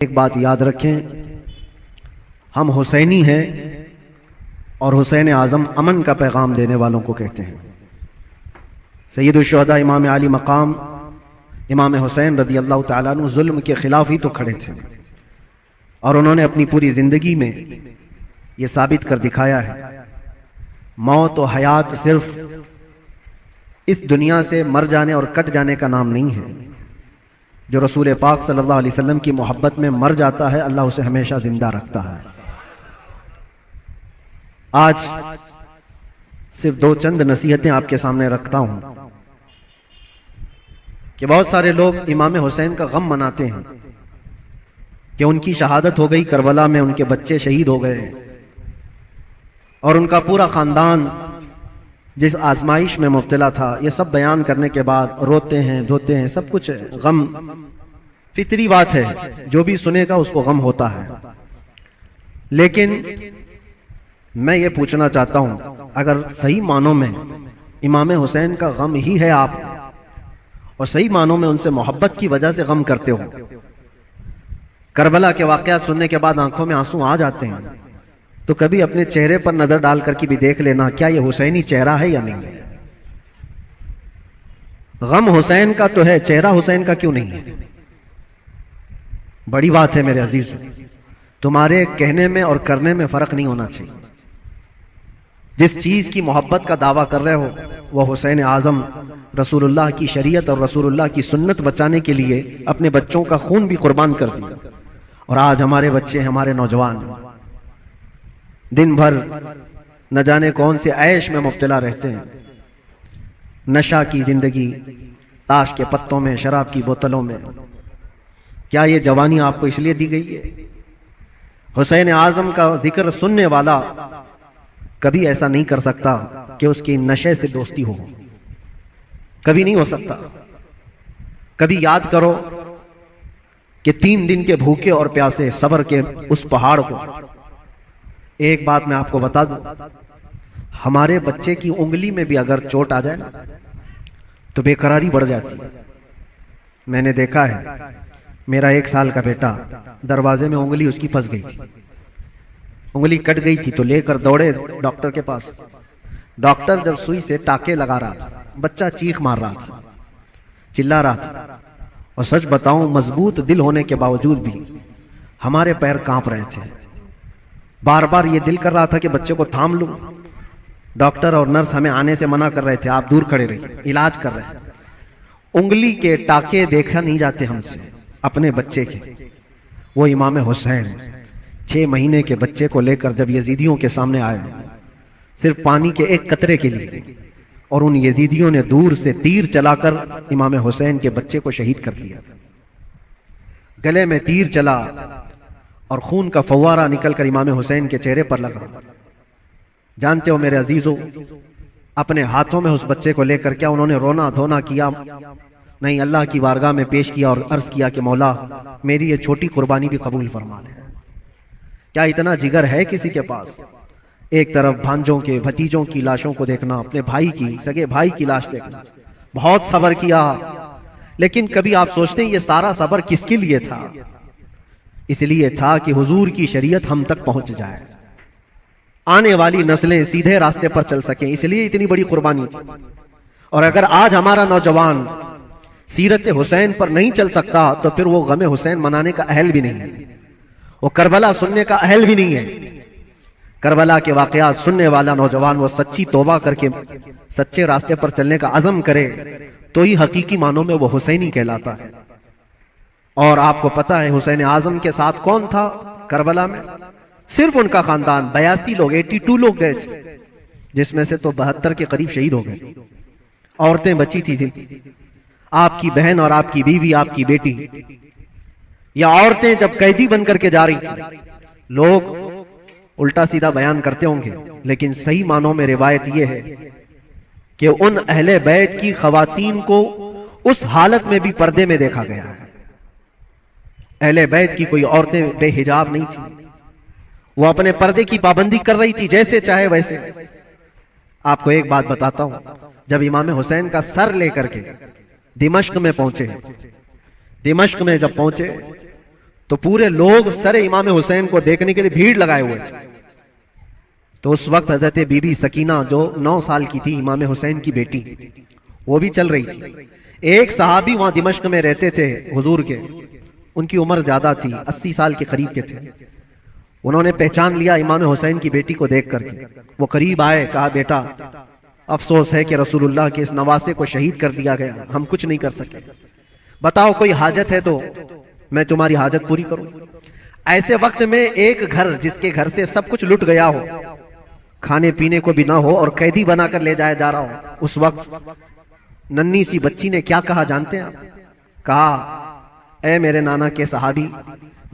एक बात याद रखें, हम हुसैनी हैं और हुसैन आज़म अमन का पैगाम देने वालों को कहते हैं। सैयदुल शुहदा इमाम आली मकाम इमाम हुसैन रदी अल्लाह ताला अन्हु जुल्म के खिलाफ ही तो खड़े थे और उन्होंने अपनी पूरी ज़िंदगी में ये साबित कर दिखाया है, मौत और हयात सिर्फ इस दुनिया से मर जाने और कट जाने का नाम नहीं है। जो रसूल पाक सल्लल्लाहु अलैहि वसल्लम की मोहब्बत में मर जाता है, अल्लाह उसे हमेशा जिंदा रखता है। आज सिर्फ दो चंद नसीहतें आपके सामने रखता हूं कि बहुत सारे लोग इमाम हुसैन का गम मनाते हैं कि उनकी शहादत हो गई, करबला में उनके बच्चे शहीद हो गए और उनका पूरा खानदान जिस आजमाइश में मुब्तला था। ये सब बयान करने के बाद रोते हैं, धोते हैं, सब कुछ गम फितरी बात है, जो भी सुनेगा उसको गम होता है। लेकिन मैं ये पूछना चाहता हूं, अगर सही मानों में इमाम हुसैन का गम ही है आप और सही मानों में उनसे मोहब्बत की वजह से गम करते हो, करबला के वाकयात सुनने के बाद आंखों में आंसू आ जाते हैं, तो कभी अपने चेहरे पर नजर डाल करके भी देख लेना, क्या ये हुसैनी चेहरा है या नहीं है। गम हुसैन का तो है, चेहरा हुसैन का क्यों नहीं है। बड़ी बात है मेरे अजीज, तुम्हारे कहने में और करने में फर्क नहीं होना चाहिए। जिस चीज की मोहब्बत का दावा कर रहे हो वह हुसैन आजम रसूलुल्लाह की शरीयत और रसूलुल्लाह की सुन्नत बचाने के लिए अपने बच्चों का खून भी कुर्बान कर दिया। और आज हमारे बच्चे, हमारे नौजवान दिन भर न जाने कौन से ऐश में मुब्तला रहते हैं, नशा की जिंदगी, ताश के पत्तों में, शराब की बोतलों में। क्या ये जवानी आपको इसलिए दी गई है? हुसैन आजम का जिक्र सुनने वाला कभी ऐसा नहीं कर सकता कि उसकी नशे से दोस्ती हो, कभी नहीं हो सकता। कभी याद करो कि 3 दिन के भूखे और प्यासे सब्र के उस पहाड़ को। एक बात मैं आपको बता दूं, हमारे बच्चे की उंगली में भी अगर चोट आ जाए ना तो बेकरारी बढ़ जाती है। मैंने देखा है, मेरा 1 साल का बेटा, दरवाजे में उंगली उसकी फंस गई थी, उंगली कट गई थी, तो लेकर दौड़े डॉक्टर के पास। डॉक्टर जब सुई से टाके लगा रहा था, बच्चा चीख मार रहा था, चिल्ला रहा था, और सच बताऊं मजबूत दिल होने के बावजूद भी हमारे पैर कांप रहे थे। बार बार ये दिल कर रहा था कि बच्चे को थाम लूं। डॉक्टर और नर्स हमें आने से मना कर रहे थे, आप दूर खड़े रहिए, इलाज कर रहे हैं। उंगली के टाके देखा नहीं जाते हमसे अपने बच्चे के। वो इमाम हुसैन 6 महीने के बच्चे को लेकर जब यजीदियों के सामने आए, सिर्फ पानी के एक कतरे के लिए, और उन यजीदियों ने दूर से तीर चलाकर इमाम हुसैन के बच्चे को शहीद कर दिया। गले में तीर चला और खून का फव्वारा निकलकर इमाम हुसैन के चेहरे पर लगा। जानते हो मेरे अजीजों, अपने हाथों में उस बच्चे को लेकर क्या उन्होंने रोना धोना किया? नहीं, अल्लाह की बारगाह में पेश किया और अर्ज किया कि मौला मेरी ये छोटी कुर्बानी भी कबूल फरमा ले। क्या इतना जिगर है किसी के पास? एक तरफ भांजों के, भतीजों की लाशों को देखना, अपने भाई की, सगे भाई की लाश देखना, बहुत सब्र किया। लेकिन कभी आप सोचते हैं ये सारा सब्र किसके लिए था? इसलिए था कि हुजूर की शरीयत हम तक पहुंच जाए, आने वाली नस्लें सीधे रास्ते पर चल सकें, इसलिए इतनी बड़ी कुर्बानी थी। और अगर आज हमारा नौजवान सीरत हुसैन पर नहीं चल सकता तो फिर वो गमे हुसैन मनाने का अहल भी नहीं है, वो करबला सुनने का अहल भी नहीं है। करबला के वाकयात सुनने वाला नौजवान वो सच्ची तौबा करके सच्चे रास्ते पर चलने का अज़म करे तो ही हकीकी मानों में वो हुसैनी कहलाता है। और आपको पता है हुसैन आजम के साथ कौन था करबला में? सिर्फ उनका खानदान। 82 लोग, 82 लोग गए थे, जिसमें से तो 72 के करीब शहीद हो गए। औरतें बची थी, आपकी बहन और आपकी बीवी, आपकी बेटी, या औरतें जब कैदी बन करके जा रही थी। लोग उल्टा सीधा बयान करते होंगे, लेकिन सही मानों में रिवायत यह है कि उन अहले बैत की खवातीन को उस हालत में भी पर्दे में देखा गया है। अहले बैत की कोई औरतें बेहिजाब नहीं थी, वो अपने पर्दे की पाबंदी कर रही थी, जैसे चाहे वैसे। आपको एक बात बताता हूं, जब इमाम हुसैन का सर लेकर के दिमश्क में पहुंचे, दिमश्क में जब पहुंचे तो पूरे लोग सर इमाम हुसैन को देखने के लिए भीड़ लगाए हुए थे। तो उस वक्त हजरत बीबी सकीना जो 9 साल की थी, इमाम हुसैन की बेटी, वो भी चल रही थी। एक सहाबी वहां दिमश्क में रहते थे हुजूर के, उनकी उम्र ज्यादा थी, 80 साल के करीब के थे। उन्होंने पहचान लिया इमाम हुसैन की बेटी को देख करके। वो करीब आए, कहा बेटा अफसोस है कि रसूलुल्लाह के इस नवासे को शहीद कर दिया गया, हम कुछ नहीं कर सके, बताओ कोई हाजत है तो मैं तुम्हारी हाजत पूरी करूं। ऐसे वक्त में एक घर, जिसके घर से सब कुछ लुट गया हो, खाने पीने को भी ना हो और कैदी बनाकर ले जाया जा रहा हो, उस वक्त नन्ही सी बच्ची ने क्या कहा जानते हैं आप? कहा, ए मेरे नाना के सहाबी,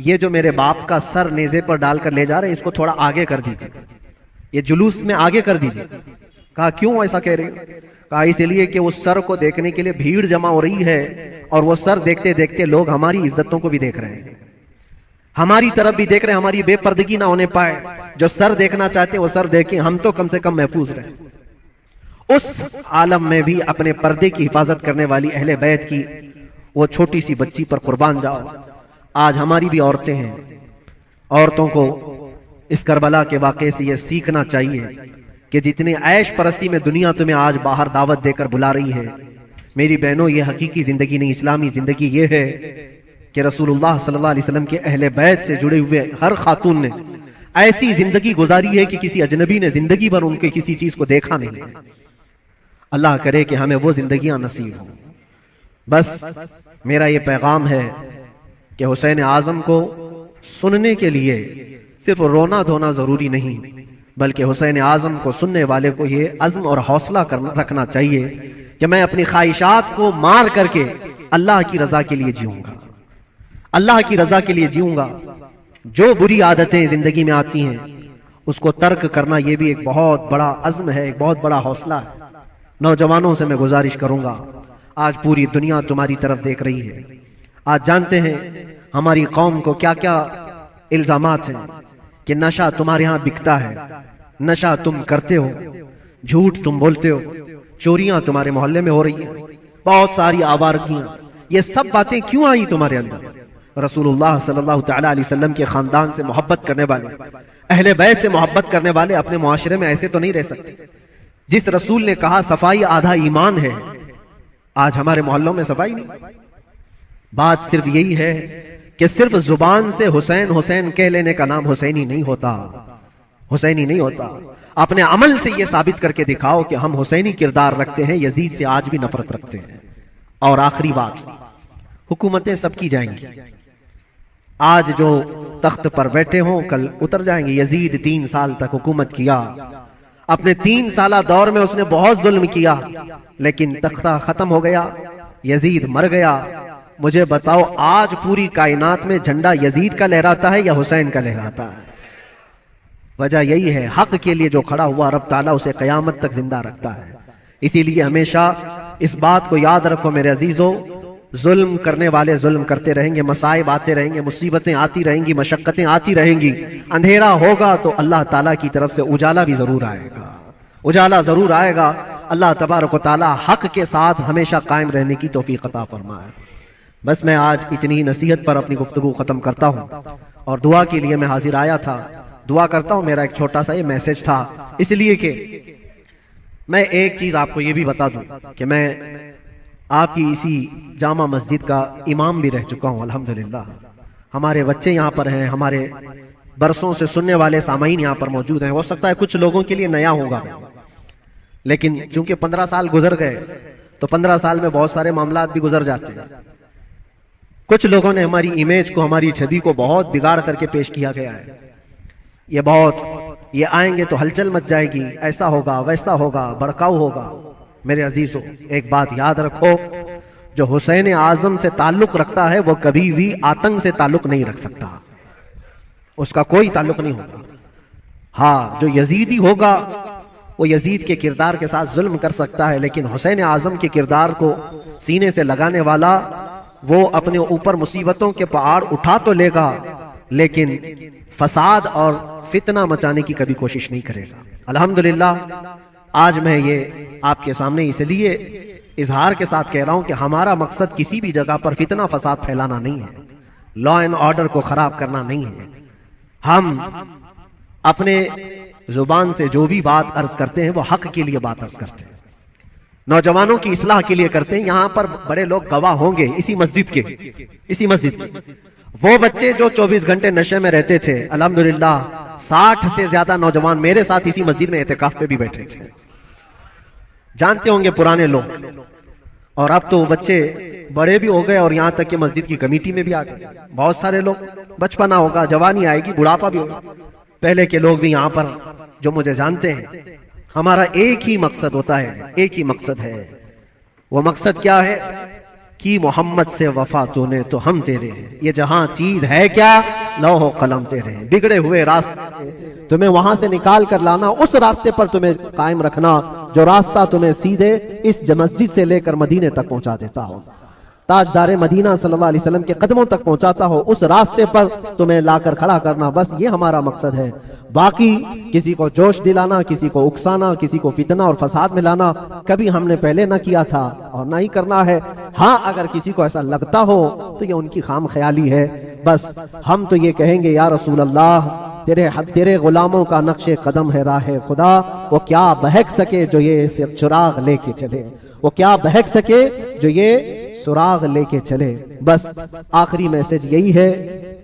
ये जो मेरे बाप का सर नेज़े पर डालकर ले जा रहे हैं, इसको थोड़ा आगे कर दीजिए, ये जुलूस में आगे कर दीजिए। कहा क्यों ऐसा कह रहे हैं? कहा इसलिए कि उस सर को देखने के लिए भीड़ जमा हो रही है और वो सर देखते देखते लोग हमारी इज्जतों को भी देख रहे हैं, हमारी तरफ भी देख रहे हैं, हमारी बेपर्दगी ना होने पाए। जो सर देखना चाहते वो सर देखें, हम तो कम से कम महफूज रहे। उस आलम में भी अपने पर्दे की हिफाजत करने वाली अहले बैत की वो छोटी सी बच्ची पर कुर्बान जाओ। आज हमारी भी औरतें हैं, औरतों को इस करबला के वाक़े से ये सीखना चाहिए कि जितने ऐश परस्ती में दुनिया तुम्हें आज बाहर दावत देकर बुला रही है, मेरी बहनों, ये हकीकी जिंदगी नहीं, इस्लामी जिंदगी ये है कि रसूलुल्लाह सल्लल्लाहु अलैहि वसल्लम के अहले बैत से जुड़े हुए हर खातून ने ऐसी जिंदगी गुजारी है कि किसी अजनबी ने जिंदगी भर उनके किसी चीज को देखा नहीं है। अल्लाह करे कि हमें वो जिंदगियां नसीब हो। बस मेरा ये पैगाम है कि हुसैन आजम को सुनने के लिए सिर्फ रोना धोना जरूरी नहीं, बल्कि हुसैन आजम को सुनने वाले को ये अज़्म और हौसला रखना चाहिए कि मैं अपनी ख्वाहिशात को मार करके अल्लाह की रजा के लिए जीऊंगा, अल्लाह की रजा के लिए जीऊंगा। जो बुरी आदतें जिंदगी में आती हैं उसको तर्क करना, ये भी एक बहुत बड़ा अज़्म है, एक बहुत बड़ा हौसला है। नौजवानों से मैं गुजारिश करूंगा, आज पूरी दुनिया तुम्हारी तरफ देख रही है। आज जानते हैं हमारी कौम को क्या क्या इल्जामात हैं कि नशा तुम्हारे यहां बिकता है, नशा तुम करते हो, झूठ तुम बोलते हो, चोरियां तुम्हारे मोहल्ले में हो रही हैं, बहुत सारी आवारगियां। ये सब बातें क्यों आई तुम्हारे अंदर? रसूलुल्लाह सल्लल्लाहु तआला अलैहि वसल्लम के खानदान से मोहब्बत करने वाले, अहले बैत से मोहब्बत करने वाले अपने मुआशरे में ऐसे तो नहीं रह सकते। जिस रसूल ने कहा सफाई आधा ईमान है, आज हमारे मोहल्लों में सफाई नहीं। बात सिर्फ यही है कि सिर्फ जुबान से हुसैन हुसैन कह लेने का नाम हुसैनी नहीं होता, हुसैनी नहीं होता। अपने अमल से यह साबित करके दिखाओ कि हम हुसैनी किरदार रखते हैं, यजीद से आज भी नफरत रखते हैं। और आखिरी बात, हुकूमतें सबकी जाएंगी, आज जो तख्त पर बैठे हों कल उतर जाएंगे। यजीद 3 साल तक हुकूमत किया, अपने 3 साला दौर में उसने बहुत जुल्म किया, लेकिन तख्ता खत्म हो गया, यजीद मर गया। मुझे बताओ आज पूरी कायनात में झंडा यजीद का लहराता है या हुसैन का लहराता है? वजह यही है, हक के लिए जो खड़ा हुआ रब ताला उसे कयामत तक जिंदा रखता है। इसीलिए हमेशा इस बात को याद रखो मेरे अजीजों, जुल्म करने वाले जुल्म करते रहेंगे, मसाइब आते रहेंगे, मुसीबतें आती रहेंगी, मशक्कतें आती रहेंगी। अंधेरा होगा तो अल्लाह ताला की तरफ से उजाला भी जरूर आएगा, उजाला जरूर आएगा। अल्लाह तबारक व तआला हक के साथ हमेशा कायम रहने की तौफीक अता फरमाए। बस मैं आज इतनी नसीहत पर अपनी गुफ्तगू खत्म करता हूँ और दुआ के लिए मैं हाजिर आया था। दुआ करता हूँ, मेरा एक छोटा सा ये मैसेज था, इसलिए कि मैं एक चीज आपको ये भी बता दूं कि मैं आपकी इसी जामा मस्जिद का इमाम भी रह चुका हूँ अल्हम्दुलिल्लाह। हमारे बच्चे यहाँ पर हैं, हमारे बरसों से सुनने वाले सामाईन यहाँ पर मौजूद हैं। हो सकता है कुछ लोगों के लिए नया होगा, लेकिन चूंकि 15 साल गुजर गए तो 15 साल में बहुत सारे मामलात भी गुजर जाते हैं। कुछ लोगों ने हमारी इमेज को, हमारी छवि को बहुत बिगाड़ करके पेश किया गया है। ये आएंगे तो हलचल मच जाएगी, ऐसा होगा, वैसा होगा, भड़काऊ होगा। मेरे अजीजों, एक बात याद रखो, जो हुसैन आजम से ताल्लुक रखता है वो कभी भी आतंक से ताल्लुक नहीं रख सकता, उसका कोई ताल्लुक नहीं होगा। हाँ, जो यजीदी होगा वो यजीद के किरदार के साथ जुल्म कर सकता है, लेकिन हुसैन आजम के किरदार को सीने से लगाने वाला वो अपने ऊपर मुसीबतों के पहाड़ उठा तो लेगा, लेकिन फसाद और फितना मचाने की कभी कोशिश नहीं करेगा। अल्हम्दुलिल्लाह आज मैं ये आपके सामने इसलिए इजहार के साथ कह रहा हूं कि हमारा मकसद किसी भी जगह पर फितना फसाद फैलाना नहीं है, लॉ एंड ऑर्डर को खराब करना नहीं है। हम अपने जुबान से जो भी बात अर्ज करते हैं वो हक के लिए बात अर्ज करते हैं, नौजवानों की इस्लाह के लिए करते हैं। यहां पर बड़े लोग गवाह होंगे इसी मस्जिद के वो बच्चे जो 24 घंटे नशे में रहते थे, अल्हम्दुलिल्लाह 60 से ज्यादा नौजवान मेरे साथ इसी मस्जिद में एहतिकाफ पे भी बैठे थे, जानते होंगे पुराने लोग। और अब तो बच्चे बड़े भी हो गए और यहां तक कि मस्जिद की कमेटी में भी आ गए। बहुत सारे लोग, बचपना होगा, जवानी आएगी, बुढ़ापा भी होगा। पहले के लोग भी यहां पर जो मुझे जानते हैं, हमारा एक ही मकसद होता है, एक ही मकसद है। वो मकसद क्या है कि मोहम्मद से वफा तूने तो हम तेरे हैं। ये जहां चीज है क्या, लौह कलम तेरे हैं। बिगड़े हुए रास्ते तुम्हें वहां से निकाल कर लाना, उस रास्ते पर तुम्हें कायम रखना जो रास्ता तुम्हें सीधे इस मस्जिद से लेकर मदीने तक पहुंचा देता हो, ताजदारे मदीना सल्लल्लाहु अलैहि वसल्लम के कदमों तक पहुंचाता हो, उस रास्ते पर तुम्हें लाकर खड़ा करना, बस ये हमारा मकसद है। बाकी किसी को जोश दिलाना, किसी को उकसाना, किसी को फितना और फसाद में लाना कभी हमने पहले ना किया था और ना ही करना है। हाँ, अगर किसी को ऐसा लगता हो तो ये उनकी खाम ख्याली है। बस हम तो ये कहेंगे, या रसूल अल्लाह, तेरे गुलामों का नक्शे कदम है राह खुदा, वो क्या बहक सके जो ये सुराग लेके चले, वो क्या बहक सके जो ये सुराग लेके चले। बस आखिरी मैसेज यही है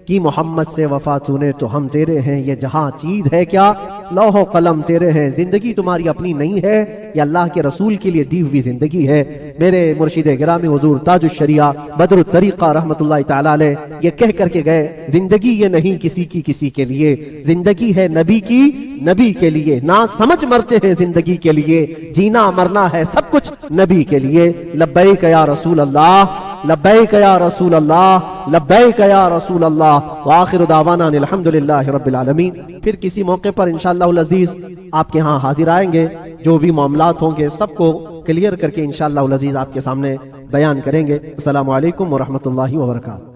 कि मोहम्मद से वफा तूने तो हम तेरे हैं। ये जहां चीज है क्या, लौह कलम तेरे हैं। जिंदगी तुम्हारी अपनी नहीं है, ये अल्लाह के रसूल के लिए दी हुई जिंदगी है। मेरे मुर्शिद गिरामी हुजूर ताजुश शरिया बदरुत तरीका रहमतुल्लाह तआला अलैह ये कह करके गए, जिंदगी ये नहीं किसी के लिए, जिंदगी है नबी की, नबी के लिए। ना समझ मरते हैं जिंदगी के लिए, जीना मरना है सब कुछ नबी के लिए। लब्बैक या रसूल अल्लाह, लब्बैक या रसूल अल्लाह, लब्बैक या रसूल अल्लाह। व आखिरु दावाना अल्हम्दुलिल्लाहि रब्बिल आलमीन। फिर किसी मौके पर इंशाअल्लाह अज़ीज आपके यहाँ हाजिर आएंगे, जो भी मामलात होंगे सबको क्लियर करके इंशाअल्लाह अज़ीज आपके सामने बयान करेंगे। अस्सलामु अलैकुम व रहमतुल्लाहि व बरकातहू।